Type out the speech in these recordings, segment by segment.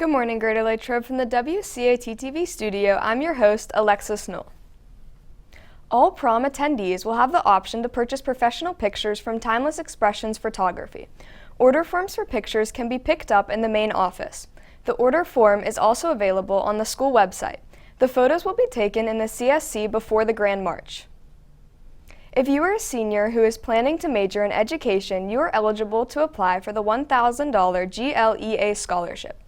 Good morning, Greater Latrobe. From the WCAT-TV studio, I'm your host, Alexis Knoll. All prom attendees will have the option to purchase professional pictures from Timeless Expressions Photography. Order forms for pictures can be picked up in the main office. The order form is also available on the school website. The photos will be taken in the CSC before the Grand March. If you are a senior who is planning to major in education, you are eligible to apply for the $1,000 Glea Scholarship.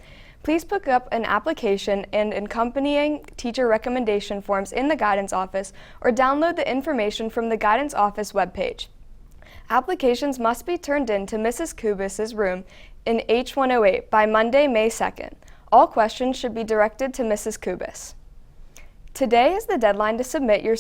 Please pick up an application and accompanying teacher recommendation forms in the guidance office or download the information from the guidance office webpage. Applications must be turned in to Mrs. Kubis's room in H108 by Monday, May 2nd. All questions should be directed to Mrs. Kubis. Today is the deadline to submit your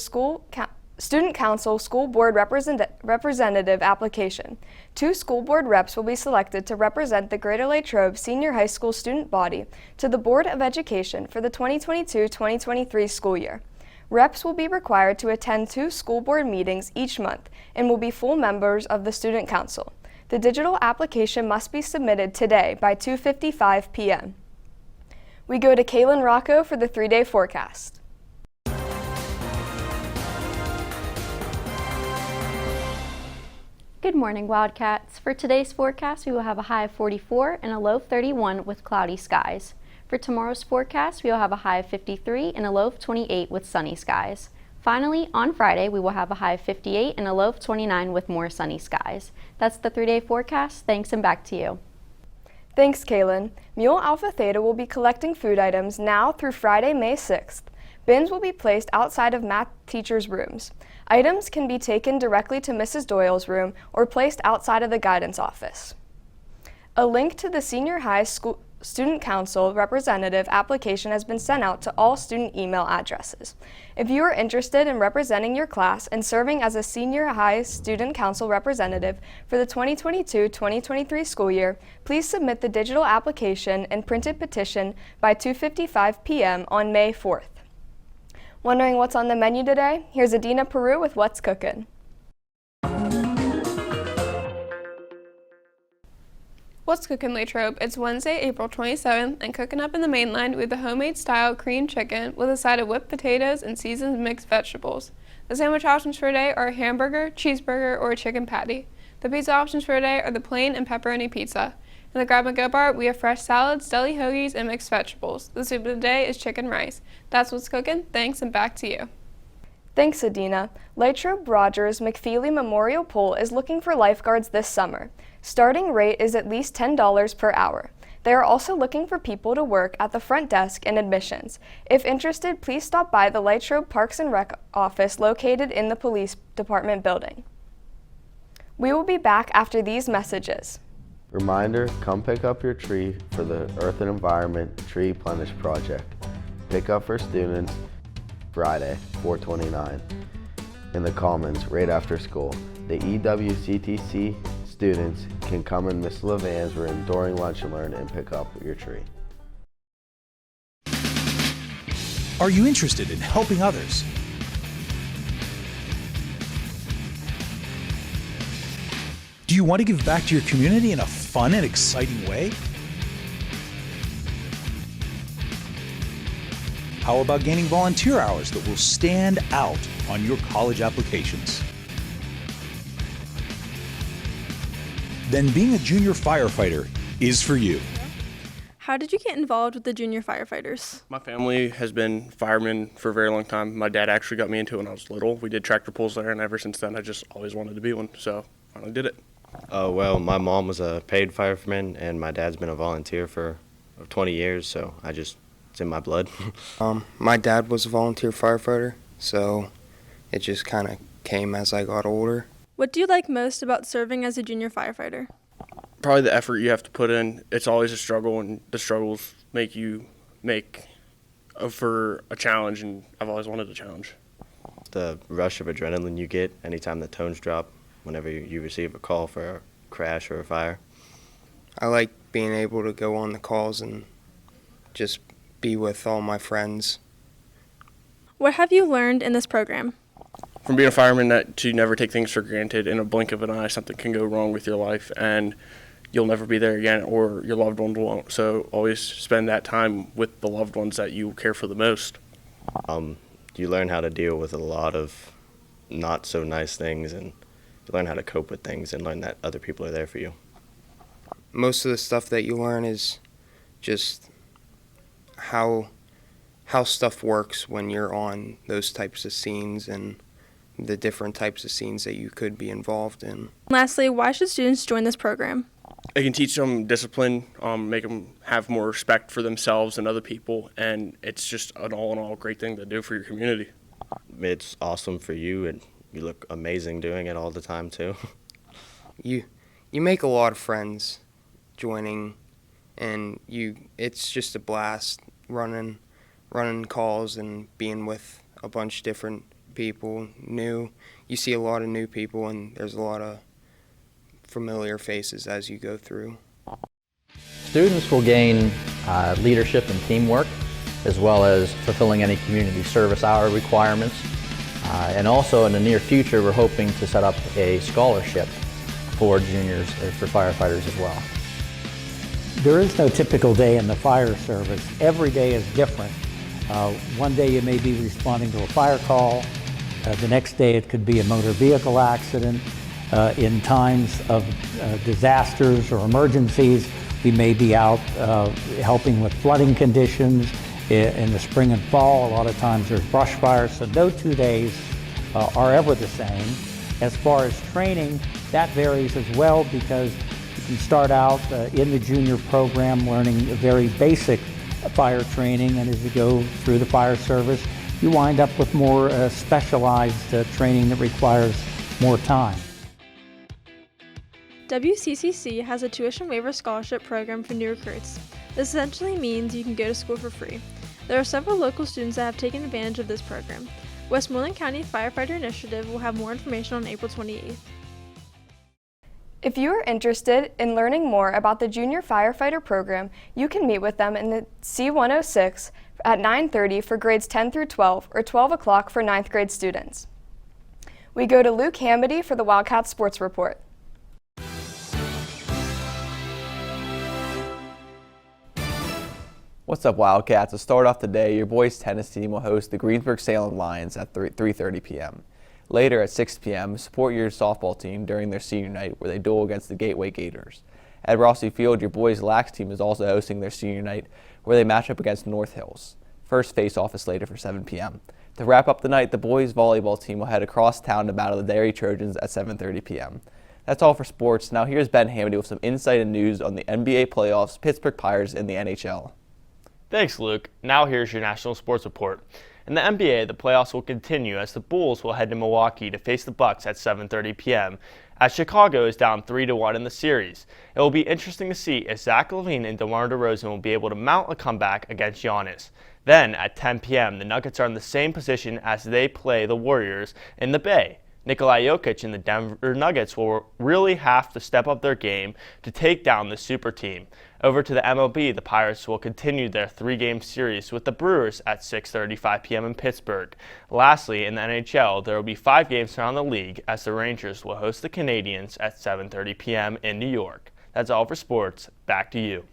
Student Council School Board Representative application. 2 school board reps will be selected to represent the Greater Latrobe Senior High School student body to the Board of Education for the 2022-2023 school year. Reps will be required to attend 2 school board meetings each month and will be full members of the Student Council. The digital application must be submitted today by 2:55 p.m. We go to Kaylin Rocco for the 3-day forecast. Good morning, Wildcats. For today's forecast, we will have a high of 44 and a low of 31 with cloudy skies. For tomorrow's forecast, we will have a high of 53 and a low of 28 with sunny skies. Finally, on Friday, we will have a high of 58 and a low of 29 with more sunny skies. That's the 3-day forecast. Thanks, and back to you. Thanks, Kaylin. Mule Alpha Theta will be collecting food items now through Friday, May 6th. Bins will be placed outside of math teachers' rooms. Items can be taken directly to Mrs. Doyle's room or placed outside of the guidance office. A link to the Senior High School Student Council representative application has been sent out to all student email addresses. If you are interested in representing your class and serving as a Senior High Student Council representative for the 2022-2023 school year, please submit the digital application and printed petition by 2:55 p.m. on May 4th. Wondering what's on the menu today? Here's Adina Peru with What's Cookin'. What's Cookin' Latrobe? It's Wednesday, April 27th, and cooking up in the mainland with a homemade style cream chicken with a side of whipped potatoes and seasoned mixed vegetables. The sandwich options for today are a hamburger, cheeseburger, or a chicken patty. The pizza options for today are the plain and pepperoni pizza. In the grab and go bar, we have fresh salads, deli hoagies, and mixed vegetables. The soup of the day is chicken rice. That's what's cooking. Thanks, and back to you. Thanks, Adina. Latrobe Rogers McFeely Memorial Pool is looking for lifeguards this summer. Starting rate is at least $10 per hour. They are also looking for people to work at the front desk and admissions. If interested, please stop by the Latrobe Parks and Rec office located in the police department building. We will be back after these messages. Reminder, come pick up your tree for the Earth and Environment Tree Plenish Project. Pick up for students Friday, 4/29 in the Commons right after school. The EWCTC students can come in Miss Levan's room during lunch and learn and pick up your tree. Are you interested in helping others? Do you want to give back to your community in a fun and exciting way? How about gaining volunteer hours that will stand out on your college applications? Then being a junior firefighter is for you. How did you get involved with the Junior Firefighters? My family has been firemen for a very long time. My dad actually got me into it when I was little. We did tractor pulls there, and ever since then I just always wanted to be one, so finally did it. Well, my mom was a paid fireman, and my dad's been a volunteer for 20 years, so it's in my blood. My dad was a volunteer firefighter, so it just kind of came as I got older. What do you like most about serving as a junior firefighter? Probably the effort you have to put in. It's always a struggle, and the struggles make you for a challenge, and I've always wanted a challenge. The rush of adrenaline you get anytime the tones drop, whenever you receive a call for a crash or a fire. I like being able to go on the calls and just be with all my friends. What have you learned in this program? From being a fireman, that to never take things for granted. In a blink of an eye, something can go wrong with your life, and you'll never be there again, or your loved ones won't. So always spend that time with the loved ones that you care for the most. You learn how to deal with a lot of not so nice things, and you learn how to cope with things and learn that other people are there for you. Most of the stuff that you learn is just how stuff works when you're on those types of scenes and the different types of scenes that you could be involved in. Lastly, why should students join this program? It can teach them discipline, make them have more respect for themselves and other people, and it's just an all-in-all great thing to do for your community. It's awesome for you, and you look amazing doing it all the time too. You make a lot of friends joining, and it's just a blast running calls and being with a bunch of different people. You see a lot of new people, and there's a lot of familiar faces as you go through. Students will gain leadership and teamwork, as well as fulfilling any community service hour requirements. And also in the near future, we're hoping to set up a scholarship for juniors, for firefighters as well. There is no typical day in the fire service. Every day is different. One day you may be responding to a fire call. The next day it could be a motor vehicle accident. In times of disasters or emergencies, we may be out helping with flooding conditions. In the spring and fall, a lot of times there's brush fires, so no 2 days are ever the same. As far as training, that varies as well, because you can start out in the junior program learning very basic fire training, and as you go through the fire service, you wind up with more specialized training that requires more time. WCCC has a tuition waiver scholarship program for new recruits. This essentially means you can go to school for free. There are several local students that have taken advantage of this program. Westmoreland County Firefighter Initiative will have more information on April 28th. If you are interested in learning more about the Junior Firefighter program, you can meet with them in the C106 at 9:30 for grades 10 through 12 or 12 o'clock for 9th grade students. We go to Luke Hamady for the Wildcats Sports Report. What's up, Wildcats? To start off today, your boys' tennis team will host the Greensburg-Salem Lions at 3:30 p.m. Later at 6 p.m., support your softball team during their senior night where they duel against the Gateway Gators. At Rossi Field, your boys' lax team is also hosting their senior night where they match up against North Hills. First face-off is slated for 7 p.m. To wrap up the night, the boys' volleyball team will head across town to battle the Dairy Trojans at 7:30 p.m. That's all for sports. Now here's Ben Hamady with some insight and news on the NBA playoffs, Pittsburgh Pirates, and the NHL. Thanks, Luke. Now here's your national sports report. In the NBA, the playoffs will continue as the Bulls will head to Milwaukee to face the Bucks at 7:30 p.m. as Chicago is down 3-1 in the series. It will be interesting to see if Zach LaVine and DeMar DeRozan will be able to mount a comeback against Giannis. Then at 10 p.m., the Nuggets are in the same position as they play the Warriors in the Bay. Nikola Jokic and the Denver Nuggets will really have to step up their game to take down the super team. Over to the MLB, the Pirates will continue their 3-game series with the Brewers at 6:35 p.m. in Pittsburgh. Lastly, in the NHL, there will be 5 games around the league as the Rangers will host the Canadiens at 7:30 p.m. in New York. That's all for sports. Back to you.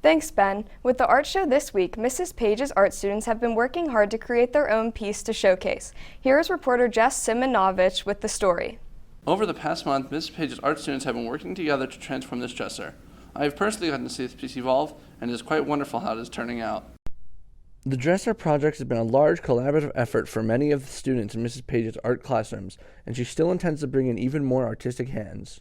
Thanks, Ben. With the art show this week, Mrs. Page's art students have been working hard to create their own piece to showcase. Here is reporter Jess Simonovich with the story. Over the past month, Mrs. Page's art students have been working together to transform this dresser. I have personally gotten to see this piece evolve, and it is quite wonderful how it is turning out. The dresser project has been a large collaborative effort for many of the students in Mrs. Page's art classrooms, and she still intends to bring in even more artistic hands.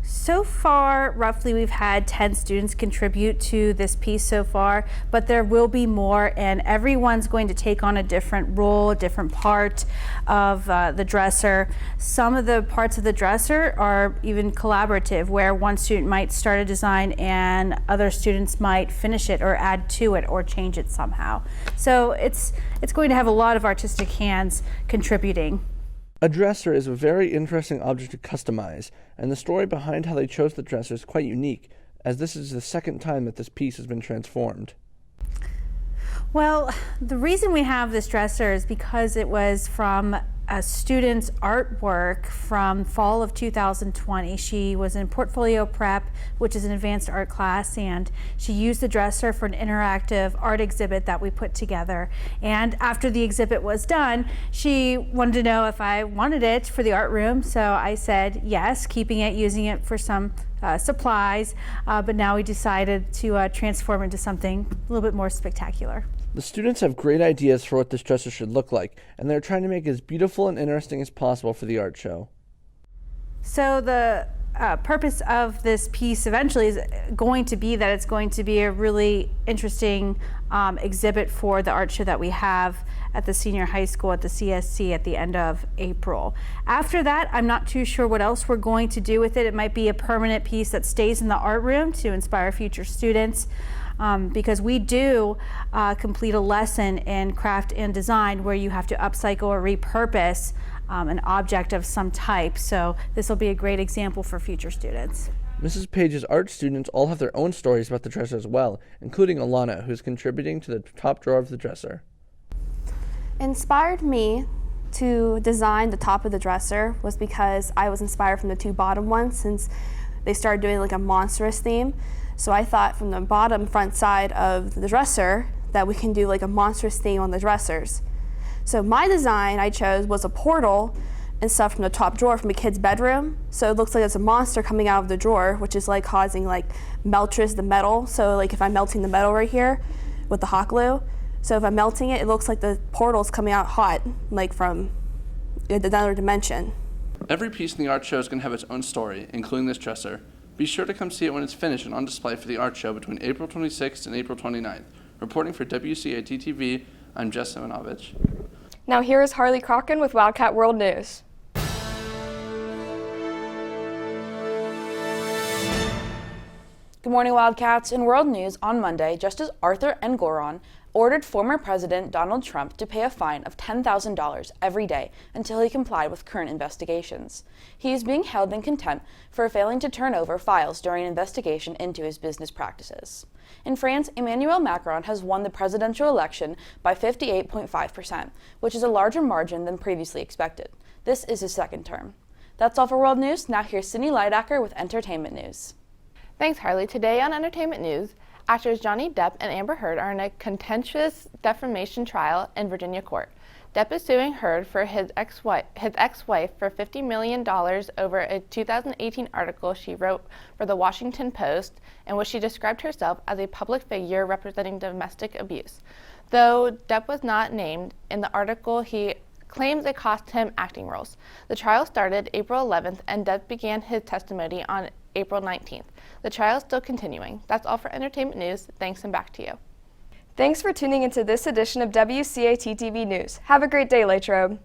So far, roughly, we've had 10 students contribute to this piece so far, but there will be more, and everyone's going to take on a different role, a different part of the dresser. Some of the parts of the dresser are even collaborative, where one student might start a design and other students might finish it or add to it or change it somehow. So it's going to have a lot of artistic hands contributing. A dresser is a very interesting object to customize, and the story behind how they chose the dresser is quite unique, as this is the second time that this piece has been transformed. Well, the reason we have this dresser is because it was from a student's artwork from fall of 2020. She was in portfolio prep, which is an advanced art class, and she used the dresser for an interactive art exhibit that we put together. And after the exhibit was done, she wanted to know if I wanted it for the art room, so I said yes, keeping it, using it for some supplies, but now we decided to transform it into something a little bit more spectacular. The students have great ideas for what this dresser should look like, and they're trying to make it as beautiful and interesting as possible for the art show. So the purpose of this piece eventually is going to be that it's going to be a really interesting exhibit for the art show that we have at the senior high school at the CSC at the end of April. After that, I'm not too sure what else we're going to do with it. It might be a permanent piece that stays in the art room to inspire future students. Because we do complete a lesson in craft and design where you have to upcycle or repurpose an object of some type. So this will be a great example for future students. Mrs. Page's art students all have their own stories about the dresser as well, including Alana, who's contributing to the top drawer of the dresser. Inspired me to design the top of the dresser was because I was inspired from the two bottom ones, since they started doing like a monstrous theme. So I thought from the bottom front side of the dresser that we can do like a monstrous theme on the dressers. So my design I chose was a portal and stuff from the top drawer from a kid's bedroom. So it looks like it's a monster coming out of the drawer, which is like causing like meltress the metal. So like if I'm melting the metal right here with the hot glue, so if I'm melting it, it looks like the portal's coming out hot, like from another dimension. Every piece in the art show is going to have its own story, including this dresser. Be sure to come see it when it's finished and on display for the art show between April 26th and April 29th. Reporting for WCAT-TV, I'm Jess Simonovich. Now here is Harley Crocken with Wildcat World News. Good morning, Wildcats. In World News on Monday, Justice Arthur N. Goron ordered former President Donald Trump to pay a fine of $10,000 every day until he complied with current investigations. He is being held in contempt for failing to turn over files during an investigation into his business practices. In France, Emmanuel Macron has won the presidential election by 58.5%, which is a larger margin than previously expected. This is his second term. That's all for World News. Now here's Sydney Leidacker with Entertainment News. Thanks, Harley. Today on Entertainment News, actors Johnny Depp and Amber Heard are in a contentious defamation trial in Virginia court. Depp is suing Heard for his ex-wife for $50 million over a 2018 article she wrote for the Washington Post in which she described herself as a public figure representing domestic abuse. Though Depp was not named in the article, he claims it cost him acting roles. The trial started April 11th and Depp began his testimony on April 19th. The trial is still continuing. That's all for Entertainment News. Thanks, and back to you. Thanks for tuning into this edition of WCAT-TV News. Have a great day, Latrobe.